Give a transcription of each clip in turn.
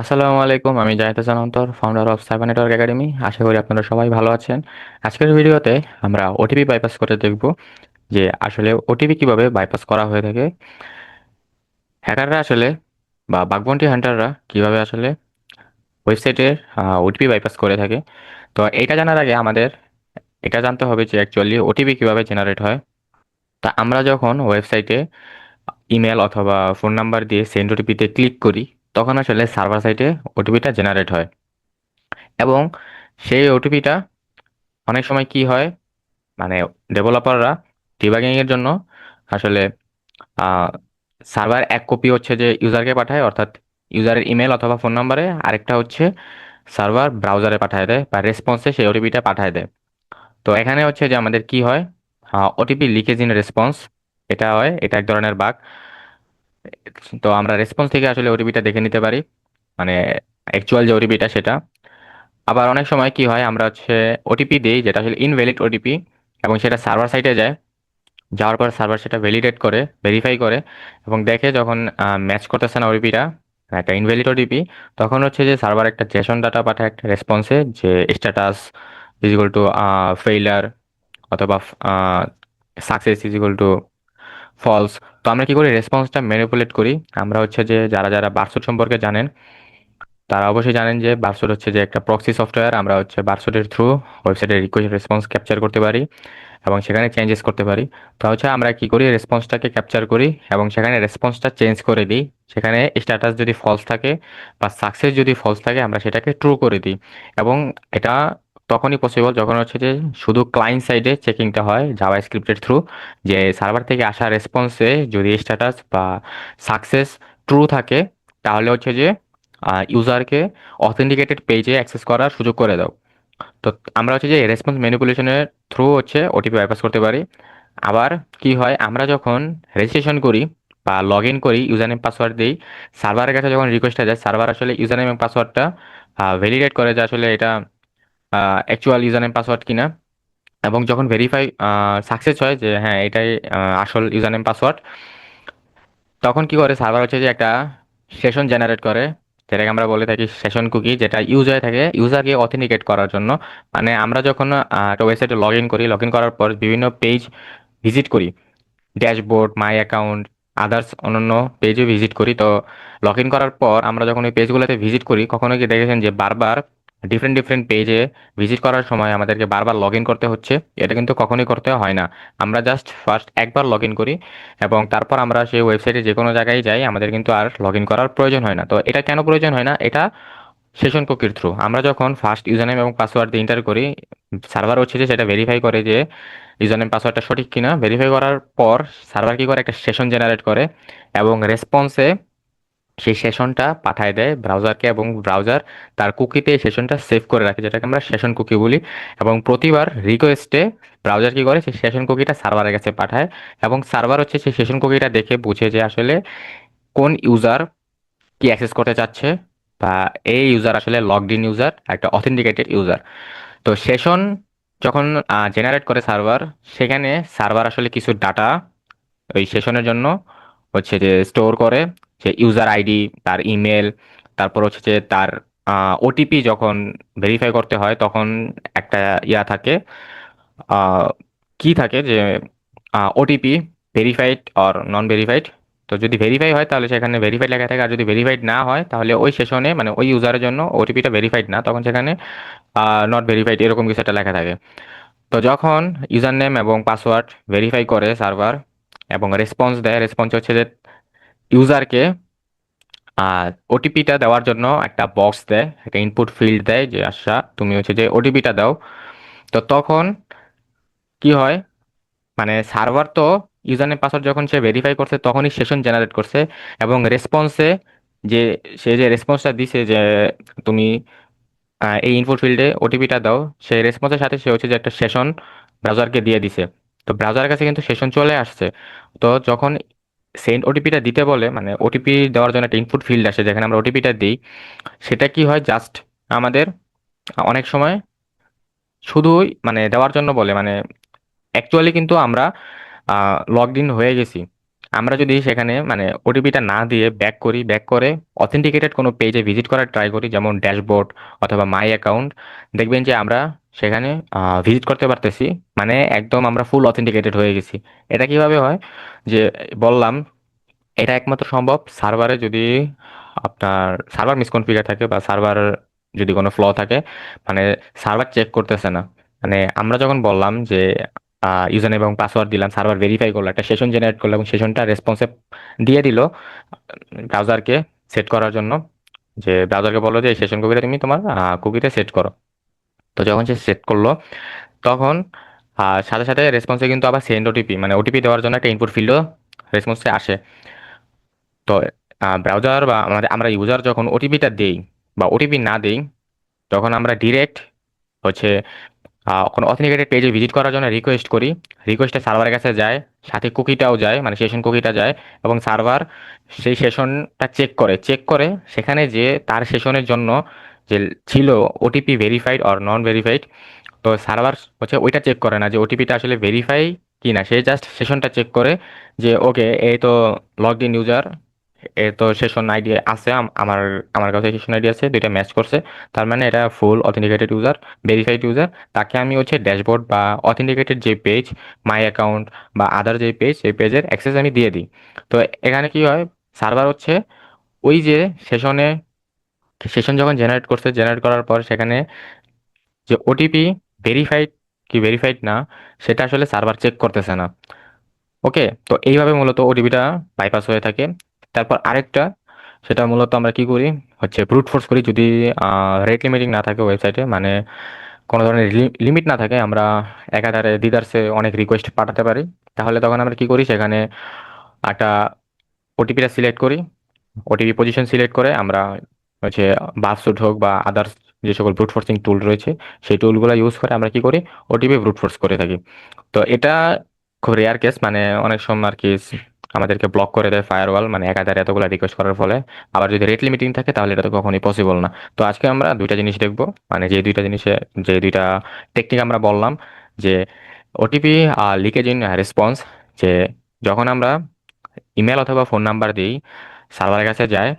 আসসালামু আলাইকুম, আমি Zahid Hasan Antor, founder of cyber network academy. আশা করি আপনারা সবাই ভালো আছেন। আজকের ভিডিওতে আমরা ওটিপি বাইপাস করে দেখব যে আসলে ওটিপি কিভাবে বাইপাস করা হয়ে থাকে। হ্যাকাররা আসলে বা বাগবন্টি হান্টাররা কিভাবে আসলে ওয়েবসাইটের ওটিপি বাইপাস করে থাকে। তো এটা জানার আগে আমাদের এটা জানতে হবে যে অ্যাকচুয়ালি ওটিপি কিভাবে জেনারেট হয়। তা আমরা যখন ওয়েবসাইটে ইমেল অথবা ফোন নাম্বার দিয়ে সেন্ড ওটিপিতে ক্লিক করি, তখন আসলে সার্ভার সাইটে ওটিপিটা জেনারেট হয় এবং সেই ওটিপিটা অনেক সময় কি হয়, মানে ডেভেলপাররা ডিবাগিং এর জন্য আসলে সার্ভার এক কপি হচ্ছে যে ইউজারকে পাঠায়, অর্থাৎ ইউজারের ইমেল অথবা ফোন নাম্বারে, আরেকটা হচ্ছে সার্ভার ব্রাউজারে পাঠায় দেয় বা রেসপন্সে সেই ওটিপিটা পাঠায় দেয়। তো এখানে হচ্ছে যে আমাদের কি হয়, ওটিপি লিকেজ ইন রেসপন্স, এটা হয়, এটা এক ধরনের বাগ। তো আমরা রেসপন্স থেকে আসলে ওটিপিটা দেখে নিতে পারি, মানে অ্যাকচুয়াল যে ওটিপিটা সেটা। আবার অনেক সময় কি হয়, আমরা হচ্ছে ওটিপি দিই যেটা আসলে ইনভ্যালিড ওটিপি, এবং সেটা সার্ভার সাইটে যায়। যাওয়ার পর সার্ভার সেটা ভ্যালিডেট করে, ভেরিফাই করে এবং দেখে যখন ম্যাচ করতেছে না ওটিপিটা, একটা ইনভ্যালিড ওটিপি, তখন হচ্ছে যে সার্ভার একটা জেসন ডাটা পাঠায় একটা রেসপন্সে, যে status is equal to failure অথবা success is equal to false. তো আমরা কি করি, রেসপন্সটা ম্যানিপুলেট করি। আমরা হচ্ছে যে যারা যারা বারসুট সম্পর্কে জানেন তারা অবশ্যই জানেন যে বারসুট হচ্ছে যে একটা প্রক্সি সফটওয়্যার। আমরা হচ্ছে বারসুটের থ্রু ওয়েবসাইটের রিকোয়েস্ট রেসপন্স ক্যাপচার করতে পারি এবং সেখানে চেঞ্জেস করতে পারি। তো হচ্ছে আমরা কি করি, রেসপন্সটাকে ক্যাপচার করি এবং সেখানে রেসপন্সটা চেঞ্জ করে দিই। সেখানে স্ট্যাটাস যদি ফলস থাকে বা সাকসেস যদি ফলস থাকে, আমরা সেটাকে ট্রু করে দিই। এবং এটা তখনই পসিবল যখন হচ্ছে যে শুধু ক্লায়েন্ট সাইডে চেকিংটা হয় জাভা স্ক্রিপ্টের থ্রু, যে সার্ভার থেকে আসা রেসপন্সে যদি স্ট্যাটাস বা সাকসেস ট্রু থাকে, তাহলে হচ্ছে যে ইউজারকে অথেন্টিকেটেড পেজে অ্যাক্সেস করার সুযোগ করে দাও। তো আমরা হচ্ছে যে রেসপন্স ম্যানিপুলেশনের থ্রু হচ্ছে ওটিপি বাইপাস করতে পারি। আবার কি হয়, আমরা যখন রেজিস্ট্রেশন করি বা লগ ইন করি, ইউজার নেম পাসওয়ার্ড দিই, সার্ভারের কাছে যখন রিকোয়েস্টটা যায়, সার্ভার আসলে ইউজার নেম এবং পাসওয়ার্ডটা ভ্যালিডেট করে যে আসলে এটা অ্যাকচুয়াল ইউজার নেম পাসওয়ার্ড কিনা। এবং যখন ভেরিফাই সাকসেস হয় যে হ্যাঁ এটাই আসল ইউজার নেম পাসওয়ার্ড, তখন কি করে সার্ভার হচ্ছে যে একটা সেশন জেনারেট করে, যেটাকে আমরা বলে থাকি সেশন কুকি, যেটা ইউজ হয়ে থাকে ইউজারকে অথেন্টিকেট করার জন্য। মানে আমরা যখন একটা ওয়েবসাইটে লগ ইন করি, লগ ইন করার পর বিভিন্ন পেজ ভিজিট করি, ড্যাশবোর্ড, মাই অ্যাকাউন্ট, আদার্স অন্যান্য পেজে ভিজিট করি। তো লগ ইন করার পর আমরা যখন ওই পেজগুলোতে ভিজিট করি, কখনো কি দেখেছেন যে বারবার ডিফারেন্ট ডিফারেন্ট পেজে ভিজিট করার সময় আমাদেরকে বারবার লগ ইন করতে হচ্ছে? এটা কিন্তু কখনোই করতে হয় না। আমরা জাস্ট ফার্স্ট একবার লগ ইন করি এবং তারপর আমরা সেই ওয়েবসাইটে যে কোনো জায়গায় যাই, আমাদের কিন্তু আর লগ ইন করার প্রয়োজন হয় না। তো এটা কেন প্রয়োজন হয় না? এটা সেশন কুকির থ্রু আমরা যখন ফার্স্ট ইউজার নেম এবং পাসওয়ার্ড দিয়ে এন্টার করি, সার্ভার হচ্ছে যে সেটা ভেরিফাই করে যে ইউজার নেম পাসওয়ার্ডটা সঠিক কিনা। ভেরিফাই করার পর সার্ভার কি করে, একটা সেশন জেনারেট করে এবং রেসপন্সে সেই সেশনটা পাঠায় দেয় ব্রাউজারকে, এবং ব্রাউজার তার কুকিতে এই সেশনটা সেভ করে রাখে, যেটাকে আমরা সেশন কুকি বলি। এবং প্রতিবার রিকোয়েস্টে ব্রাউজার কি করে, সেই সেশন কুকিটা সার্ভারের কাছে পাঠায় এবং সার্ভার হচ্ছে সেই সেশন কুকিটা দেখে বুঝে যে আসলে কোন ইউজার কি অ্যাক্সেস করতে চাচ্ছে, বা এই ইউজার আসলে লগড ইন ইউজার, একটা অথেন্টিকেটেড ইউজার। তো সেশন যখন জেনারেট করে সার্ভার, সেখানে সার্ভার আসলে কিছু ডাটা ওই সেশনের জন্য হচ্ছে যে স্টোর করে, যে ইউজার আইডি, তার ইমেল, তারপর হচ্ছে যে তার ওটিপি যখন ভেরিফাই করতে হয় তখন একটা ইয়া থাকে, আহ, কি থাকে যে OTP verified or non verified. তো যদি ভেরিফাই হয় তাহলে সেখানে ভেরিফাইড লেখা থাকে, আর যদি ভেরিফাইড না হয় তাহলে ওই সেশনে, মানে ওই ইউজারের জন্য ওটিপিটা ভেরিফাইড না, তখন সেখানে নট ভেরিফাইড এরকম কিছু একটা লেখা থাকে। তো যখন ইউজার নেম এবং পাসওয়ার্ড ভেরিফাই করে সার্ভার এবং রেসপন্স দেয়, রেসপন্স হচ্ছে যে ইউজারকে ওটিপিটা দেওয়ার জন্য একটা বক্স দেয়, একটা ইনপুট ফিল্ড দেয় যে আচ্ছা তুমি হচ্ছে যে ওটিপিটা দাও। তো তখন কি হয়, মানে সার্ভার তো ইউজার নেম পাসওয়ার্ড যখন সে ভেরিফাই করছে তখনই সেশন জেনারেট করছে, এবং রেসপন্সে যে সে যে রেসপন্সটা দিছে যে তুমি এই ইনপুট ফিল্ডে ওটিপিটা দাও, সেই রেসপন্সের সাথে সে হচ্ছে যে একটা সেশন ব্রাউজারকে দিয়ে দিছে। তো ব্রাউজারের কাছে কিন্তু সেশন চলে আসছে। তো যখন সেন্ড ওটিপিটা দিতে বলে, মানে ওটিপি দেওয়ার জন্য একটা ইনপুট ফিল্ড আসে যেখানে আমরা ওটিপিটা দিই, সেটা কি হয়, জাস্ট আমাদের অনেক সময় শুধুই মানে দেওয়ার জন্য বলে, মানে অ্যাকচুয়ালি কিন্তু আমরা লগড ইন হয়ে গেছি। আমরা যদি সেখানে মানে ওটিপিটা না দিয়ে ব্যাক করি, ব্যাক করে অথেন্টিকেটেড কোনো পেজে ভিজিট করার ট্রাই করি, যেমন ড্যাশবোর্ড অথবা মাই অ্যাকাউন্ট, দেখবেন যে আমরা সেখানে ভিজিট করতে পারতেছি, মানে একদম আমরা ফুল অথেন্টিকেটেড হয়ে গেছি। এটা কিভাবে হয়, যে বললাম, এটা একমাত্র সম্ভব সার্ভারে যদি আপনার সার্ভার মিসকনফিগার থাকে বা সার্ভার যদি কোনো ফ্ল থাকে, মানে সার্ভার চেক করতেছে না। মানে আমরা যখন বললাম যে ইউজার নেম এবং পাসওয়ার্ড দিলাম, সার্ভার ভেরিফাই করলো, একটা সেশন জেনারেট করলো এবং সেশনটা রেসপন্সে দিয়ে দিল ব্রাউজারকে সেট করার জন্য, যে ব্রাউজারকে বললো যে এই সেশন কুকিটা তুমি তোমার কুকিতে সেট করো। তো যখন সে সেট করলো, তখন সাথে সাথে রেসপন্সে কিন্তু আবার সেন্ড ওটিপি, মানে ওটিপি দেওয়ার জন্য একটা ইনপুট ফিল্ডও রেসপন্সে আসে। তো ব্রাউজার বা আমাদের আমরা ইউজার যখন ওটিপিটা দেই বা ওটিপি না দেই, তখন আমরা ডিরেক্ট হচ্ছে কোনো অথেন্টিকেটেড পেজে ভিজিট করার জন্য রিকোয়েস্ট করি। রিকোয়েস্টটা সার্ভারের কাছে যায়, সাথে কুকিটাও যায়, মানে সেশন কুকিটা যায়, এবং সার্ভার সেই সেশনটা চেক করে সেখানে যে তার সেশনের জন্য যে ছিল OTP verified or non verified. তো সার্ভার হচ্ছে ওইটা চেক করে না যে ওটিপিটা আসলে ভেরিফাই কি না, সে জাস্ট সেশনটা চেক করে যে ওকে এই তো লগড ইন ইউজার, এ তো সেশন আইডি আছে, আমার আমার কাছে সেশন আইডি আছে, দুইটা ম্যাচ করছে, তার মানে এটা ফুল অথেন্টিকেটেড ইউজার, ভেরিফাইড ইউজার। তাকে আমি হচ্ছে ড্যাশবোর্ড বা অথেন্টিকেটেড যে পেজ, মাই অ্যাকাউন্ট বা আদার যে পেজ, সেই পেজের অ্যাক্সেস আমি দিয়ে দিই। তো এখানে কি হয়, সার্ভার হচ্ছে ওই যে সেশনে সেশন যখন জেনারেট করছে, জেনারেট করার পর সেখানে যে ওটিপি ভেরিফাইড কি ভেরিফাইড না, সেটা আসলে সার্ভার চেক করতেছে না। ওকে, তো এইভাবে মূলত ওটিপিটা বাইপাস হয়ে থাকে। তারপর আরেকটা, সেটা মূলত আমরা কি করি, হচ্ছে ব্রুট ফোর্স করি। যদি রেট লিমিটিং না থাকে ওয়েবসাইটে, মানে কোনো ধরনের লিমিট না থাকে, আমরা একাধারে দিদারসে অনেক রিকোয়েস্ট পাঠাতে পারি। তাহলে তখন আমরা কি করি, সেখানে একটা ওটিপিটা সিলেক্ট করি, ওটিপি পজিশন সিলেক্ট করে আমরা হচ্ছে বাফসুট হোক বা আদার্স যে সকল ব্রুট ফোর্সিং টুল রয়েছে, সেই টুলগুলো ইউজ করে আমরা কি করি, ওটিপি ব্রুট ফোর্স করে থাকি। তো এটা খুব রেয়ার কেস, মানে অনেক সময় আর কি আমাদেরকে ব্লক করে দেয় ফায়ারওয়াল, মানে একাধারে এতগুলো রিকোয়েস্ট করার ফলে। আবার যদি রেট লিমিটিং থাকে তাহলে এটা তো কখনোই পসিবল না। তো আজকে আমরা দুইটা জিনিস দেখবো, মানে যে দুইটা জিনিসে যে দুইটা টেকনিক আমরা বললাম, যে ওটিপি লিকেজ ইন রেসপন্স, যে যখন আমরা ইমেল অথবা ফোন নাম্বার দিই, সার্ভারের কাছে যায়,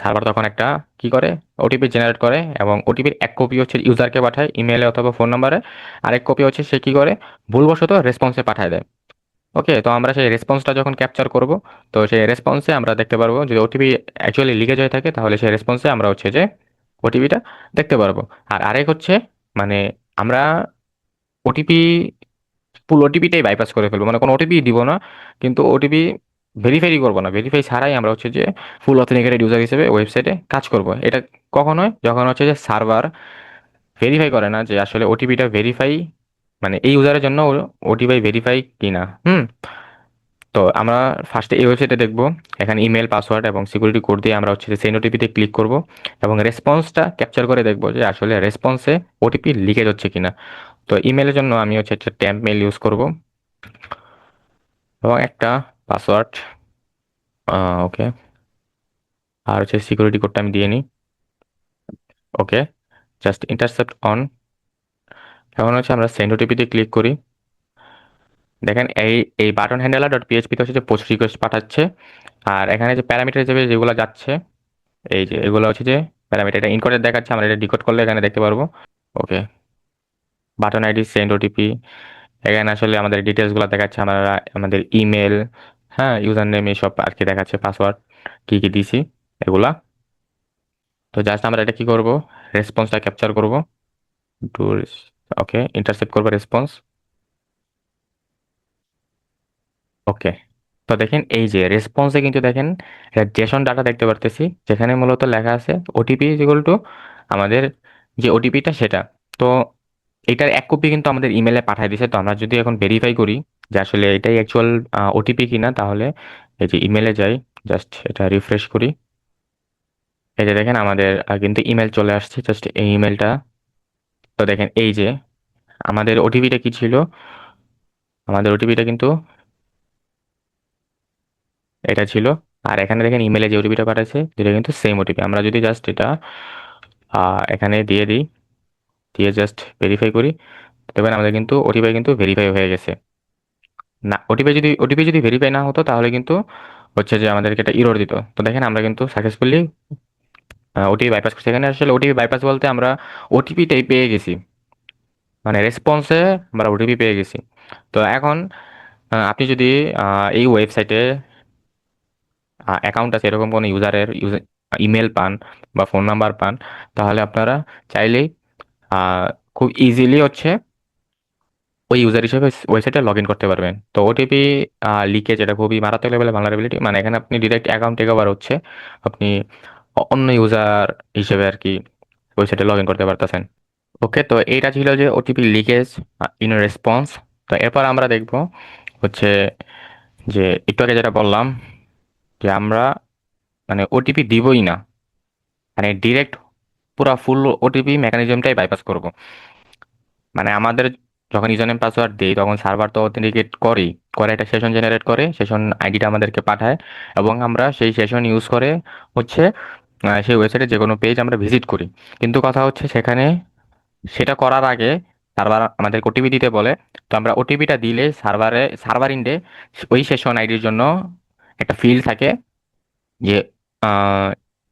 সার্ভার তখন একটা কি করে, ওটিপি জেনারেট করে, এবং ওটিপির এক কপি হচ্ছে ইউজারকে পাঠায় ইমেলে অথবা ফোন নাম্বারে, আরেক কপি হচ্ছে সে কি করে, ভুলবশত রেসপন্সে পাঠায় দেয়। ওকে, তো আমরা সেই রেসপন্সটা যখন ক্যাপচার করব, তো সেই রেসপন্সে আমরা দেখতে পারবো যদি ওটিপি অ্যাকচুয়ালি লিকেজ হয়ে থাকে, তাহলে সেই রেসপন্সে আমরা হচ্ছে যে ওটিপিটা দেখতে পারবো। আর আরেক হচ্ছে, মানে আমরা ওটিপি ফুল ওটিপিটাই বাইপাস করে ফেলবো, মানে কোনো ওটিপি দিব না, কিন্তু ওটিপি ভেরিফাই করবো না, ভেরিফাই ছাড়াই আমরা হচ্ছে যে ফুল অথেন্টিকেটেড ইউজার হিসেবে ওয়েবসাইটে কাজ করব। এটা কখন হয়, যখন হচ্ছে যে সার্ভার ভেরিফাই করে না যে আসলে ওটিপিটা ভেরিফাই, মানে এই ইউজারের জন্য ওটিপি ভেরিফাই কিনা। তো আমরা ফার্স্টে এই ওয়েবসাইটে দেখবো, এখানে ইমেল পাসওয়ার্ড এবং সিকিউরিটি কোড দিয়ে আমরা হচ্ছে যে সেন্ড ওটিপিতে ক্লিক করব, এবং রেসপন্সটা ক্যাপচার করে দেখবো যে আসলে রেসপন্সে ওটিপি লিকেজ হচ্ছে কিনা। তো ইমেলের জন্য আমি হচ্ছে একটা ট্যাম্প মেল ইউজ করব, এবং একটা পাসওয়ার্ড, ওকে, আর হচ্ছে সিকিউরিটি কোডটা আমি দিয়ে নিই। ওকে, জাস্ট ইন্টারসেপ্ট অন। এখন হচ্ছে আমরা সেন্ড ওটিপিতে ক্লিক করি। দেখেন এই এই বাটন হ্যান্ডেলার ডট পিএইচপিতে হচ্ছে যে পোস্ট রিকোয়েস্ট পাঠাচ্ছে, আর এখানে যে প্যারামিটার হিসেবে যেগুলো যাচ্ছে, এই যে এগুলো হচ্ছে যে প্যারামিটার, এটা ইনকোডেড দেখাচ্ছে, আমরা এটা ডিকোড করলে এখানে দেখতে পারবো। ওকে, বাটন আইডি, সেন্ড ওটিপি, এখানে আসলে আমাদের ডিটেলসগুলো দেখাচ্ছে, আমরা আমাদের ইমেল, হ্যাঁ, ইউজার নেম, এইসব আর কি দেখাচ্ছে, পাসওয়ার্ড কি কি দিছি এগুলা। তো জাস্ট আমরা এটা কি করব, রেসপন্সটা ক্যাপচার করব, টু, ওকে, ইন্টারসেপ্ট করবো রেসপন্স। ওকে, তো দেখেন এই যে রেসপন্সে কিন্তু দেখেন জেসন ডাটা দেখতে পারতেছি, যেখানে মূলত লেখা আছে ওটিপি ইজ ইকুয়াল টু আমাদের যে ওটিপিটা সেটা। তো এটার এক কপি কিন্তু আমাদের ইমেলে পাঠিয়ে দিছে। তো আমরা যদি এখন ভেরিফাই করি যে আসলে এটাই অ্যাকচুয়াল ওটিপি কিনা, তাহলে এই যে ইমেলে যাই, জাস্ট এটা রিফ্রেশ করি, এই যে দেখেন আমাদের কিন্তু ইমেল চলে আসছে, জাস্ট এই ইমেলটা। তো দেখেন এই যে আমাদের ওটিপিটা কি ছিল, আমাদের ওটিপিটা কিন্তু এটা ছিল। আর এখানে দেখেন ইমেলে যে ওটিপিটা পাঠাচ্ছে এটা কিন্তু সেম ওটিপি। আমরা যদি জাস্ট এটা এখানে দিয়ে দিই, দিয়ে জাস্ট ভেরিফাই করি, দেখবেন আমাদের কিন্তু ওটিপি কিন্তু ভেরিফাই হয়ে গেছে। না, ওটিপি যদি ভেরিফাই না হতো তাহলে কিন্তু হচ্ছে যে আমাদেরকে একটা ইরর দিত। তো দেখেন আমরা কিন্তু সাকসেসফুলি ওটিপি বাইপাস করছি। এখানে আসলে ওটিপি বাইপাস বলতে আমরা ওটিপিটাই পেয়ে গেছি, মানে রেসপন্সে আমরা ওটিপি পেয়ে গেছি। তো এখন আপনি যদি এই ওয়েবসাইটে অ্যাকাউন্ট আছে এরকম কোনো ইউজারের ইমেল পান বা ফোন নাম্বার পান, তাহলে আপনারা চাইলেই খুব ইজিলি হচ্ছে ওই ইউজার হিসেবে ওয়েবসাইটে লগ ইন করতে পারবেন। তো ওটিপি লিকেজ এটা খুবই মারাত্মক লেভেলের ভালনারেবিলিটি, মানে এখানে আপনি ডিরেক্ট অ্যাকাউন্ট টেক ওভার হচ্ছে, আপনি অন্য ইউজার হিসেবে আর কি ওয়েবসাইটে লগ ইন করতে পারতেছেন। ওকে, তো এইটা ছিল যে ওটিপি লিকেজ ইন রেসপন্স। তো এরপর আমরা দেখব হচ্ছে যে একটু আগে যেটা বললাম যে আমরা মানে ওটিপি দিবই না, মানে ডিরেক্ট পুরা ফুল ওটিপি মেকানিজমটাই বাইপাস করব। মানে আমাদের যখন ইউজার নেম পাসওয়ার্ড দিই তখন সার্ভার তো অথেন্টিকেট করেই, করে একটা সেশন জেনারেট করে, সেশন আইডিটা আমাদেরকে পাঠায়, এবং আমরা সেই সেশন ইউজ করে হচ্ছে সেই ওয়েবসাইটে যে কোনো পেজ আমরা ভিজিট করি। কিন্তু কথা হচ্ছে সেখানে সেটা করার আগে সার্ভার আমাদের ওটিপি দিতে বলে। তো আমরা ওটিপিটা দিলে সার্ভার ইন্ডে ওই সেশন আইডির জন্য একটা ফিল্ড থাকে যে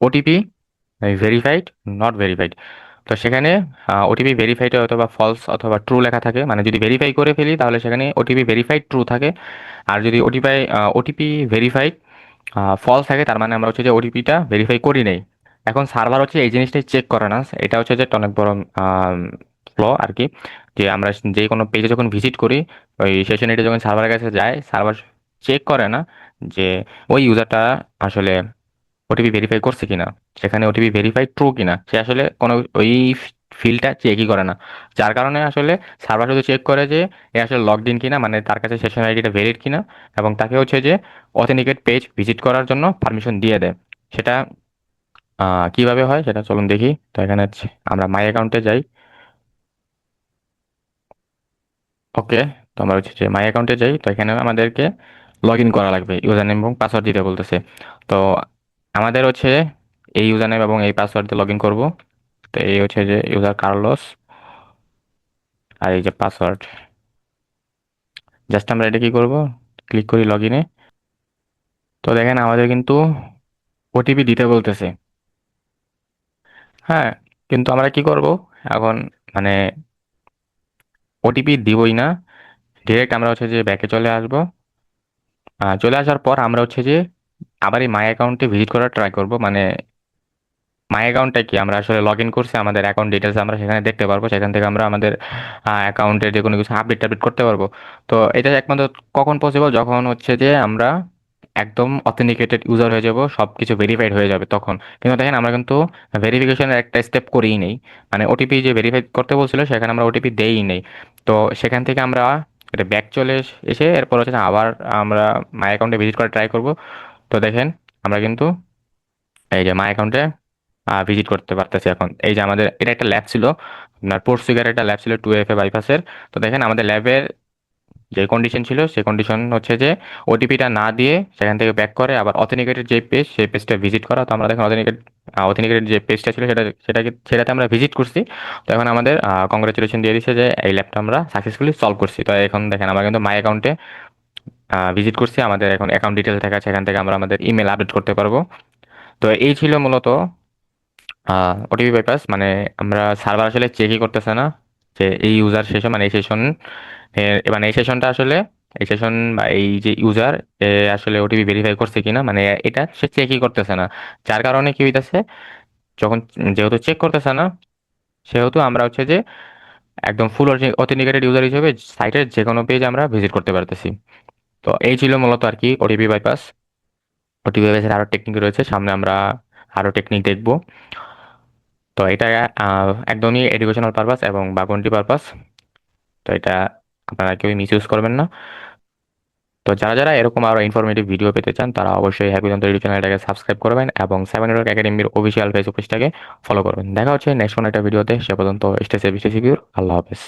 ওটিপি ভেরিফাইড, নট ভেরিফাইড। তো সেখানে ওটিপি ভেরিফাইড অথবা ফলস অথবা ট্রু লেখা থাকে, মানে যদি ভেরিফাই করে ফেলি তাহলে সেখানে ওটিপি ভেরিফাইড ট্রু থাকে। আর যদি ওটিপি ভেরিফাইড ফলস থাকে, তার মানে আমরা হচ্ছে যে ওটিপিটা ভেরিফাই করি নাই। এখন সার্ভার হচ্ছে এই জিনিসটাই চেক করে না, এটা হচ্ছে যে একটা অনেক বড় ফ্ল আর কি, যে আমরা যে কোনো পেজে যখন ভিজিট করি ওই সেশন এটা যখন সার্ভারের কাছে যায়, সার্ভার চেক করে না যে ওই ইউজারটা আসলে ওটিপি ভেরিফাই করছে কিনা, সেখানে ওটিপি ভেরিফাই ট্রু কিনা, সে আসলে কোনো ওই ফিল্ডটা চেকই করে না। যার কারণে আসলে সার্ভার শুধু চেক করে যে এ আসলে লগড ইন কিনা, মানে তার কাছে সেশন আইডিটা ভ্যালিড কিনা, এবং তাকে হচ্ছে যে অথেন্টিকেট পেজ ভিজিট করার জন্য পারমিশন দিয়ে দেয়। সেটা কিভাবে হয় সেটা চলুন দেখি। তো এখানে হচ্ছে আমরা মাই অ্যাকাউন্টে যাই। ওকে, তো আমরা হচ্ছে যে মাই অ্যাকাউন্টে যাই, তো এখানে আমাদেরকে লগ ইন করা লাগবে, ইউজার নেম এবং পাসওয়ার্ড দিতে বলতেছে। তো আমাদের হচ্ছে এই ইউজার নেম এবং এই পাসওয়ার্ড দিয়ে লগ ইন করবো। তো এই হচ্ছে যে ইউজার কার্লোস, আর এই যে পাসওয়ার্ড। জাস্ট আমরা এটা কি করব, ক্লিক করি লগ ইনে। তো দেখেন আমাদের কিন্তু ওটিপি দিতে বলতেছে। হ্যাঁ, কিন্তু আমরা কি করব এখন, মানে ওটিপি দিবই না, ডিরেক্ট আমরা হচ্ছে যে ব্যাকে চলে আসব। চলে আসার পর আমরা হচ্ছে যে আবার এই মাই অ্যাকাউন্টে ভিজিট করার ট্রাই করব। মানে মাই অ্যাকাউন্টটা কি, আমরা আসলে লগ ইন করছি, আমাদের অ্যাকাউন্ট ডিটেলস আমরা সেখানে দেখতে পারবো, সেখান থেকে আমরা আমাদের অ্যাকাউন্টের যে কোনো কিছু আপডেট টাপডেট করতে পারবো। তো এটা একমাত্র কখন পসিবল, যখন হচ্ছে যে আমরা একদম অথেন্টিকেটেড ইউজার হয়ে যাব, সব কিছু ভেরিফাইড হয়ে যাবে তখন। কিন্তু দেখেন আমরা কিন্তু ভেরিফিকেশনের একটা স্টেপ করিই নেই, মানে ওটিপি যে ভেরিফাই করতে বলছিল সেখানে আমরা ওটিপি দেই নেই। তো সেখান থেকে আমরা এটা ব্যাক চলে এসে এরপর হচ্ছে আমরা আমরা মাই অ্যাকাউন্টে ভিজিট করে ট্রাই করব। তো দেখেন আমরা কিন্তু এই যে মাই অ্যাকাউন্টে ভিজিট করতে পারতেছি। এখন এই যে আমাদের এটা একটা ল্যাব ছিল, আপনার পোর্টসুগার একটা ল্যাব ছিল 2FA বাইপাসের। তো দেখেন আমাদের ল্যাবের যে কন্ডিশন ছিল সেই কন্ডিশন হচ্ছে যে ওটিপিটা না দিয়ে সেখান থেকে ব্যাক করে আবার অথেন্টিকেটেড যে পেজ সেই পেজটা ভিজিট করা। তো আমরা দেখেন অথেন্টিকেটেড যে পেজটা ছিল সেটাতে আমরা ভিজিট করছি। তো এখন আমাদের কংগ্রেচুলেশন দিয়ে দিচ্ছে যে এই ল্যাবটা আমরা সাকসেসফুলি সলভ করছি। তো এখন দেখেন আমরা কিন্তু মাই অ্যাকাউন্টে ভিজিট করছি, আমাদের এখন অ্যাকাউন্ট ডিটেলস দেখা আছে, এখান থেকে আমরা আমাদের ইমেল আপডেট করতে পারবো। তো এই ছিল মূলত ওটিপি বাইপাস। মানে আমরা সার্ভার আসলে চেকই করতেছে না যে এই ইউজার সেশন, মানে এই সেশন, মানে এই সেশনটা আসলে এই সেশন বা এই যে ইউজার আসলে ওটিপি ভেরিফাই করছে কিনা, মানে এটা সে চেকই করতেছে না। যার কারণে কি হইতাছে, যখন যেহেতু চেক করতেছে না সেহেতু আমরা হচ্ছে যে একদম ফুল অথেন্টিকেটেড ইউজার হিসেবে সাইটের যে কোনো পেজ আমরা ভিজিট করতে পারতেছি। তো এই ছিল মূলত আর কি ওটিপি বাইপাস। ওটিপি বাইপাসের আরো টেকনিক রয়েছে, সামনে আমরা আরো টেকনিক দেখবো। তো এটা একদমই এডুকেশনাল পারপাস এবং বাগন্টি পারপাস। তো এটা আপনারা কেউ মিস ইউজ করবেন না। তো যারা যারা এরকম আরো ইনফরমেটিভ ভিডিও পেতে চান তারা অবশ্যই হ্যাপি জন্ত ইউটিউব চ্যানেলটাকে সাবস্ক্রাইব করবেন এবং সেভেন নেটওয়ার্ক একাডেমির অফিসিয়াল ফেসবুক পেজটাকে ফলো করবেন। দেখা হচ্ছে নেক্সট কোনো একটা ভিডিওতে, সে পর্যন্ত স্টে সেফ স্টে সিকিউর। আল্লাহ হাফেজ।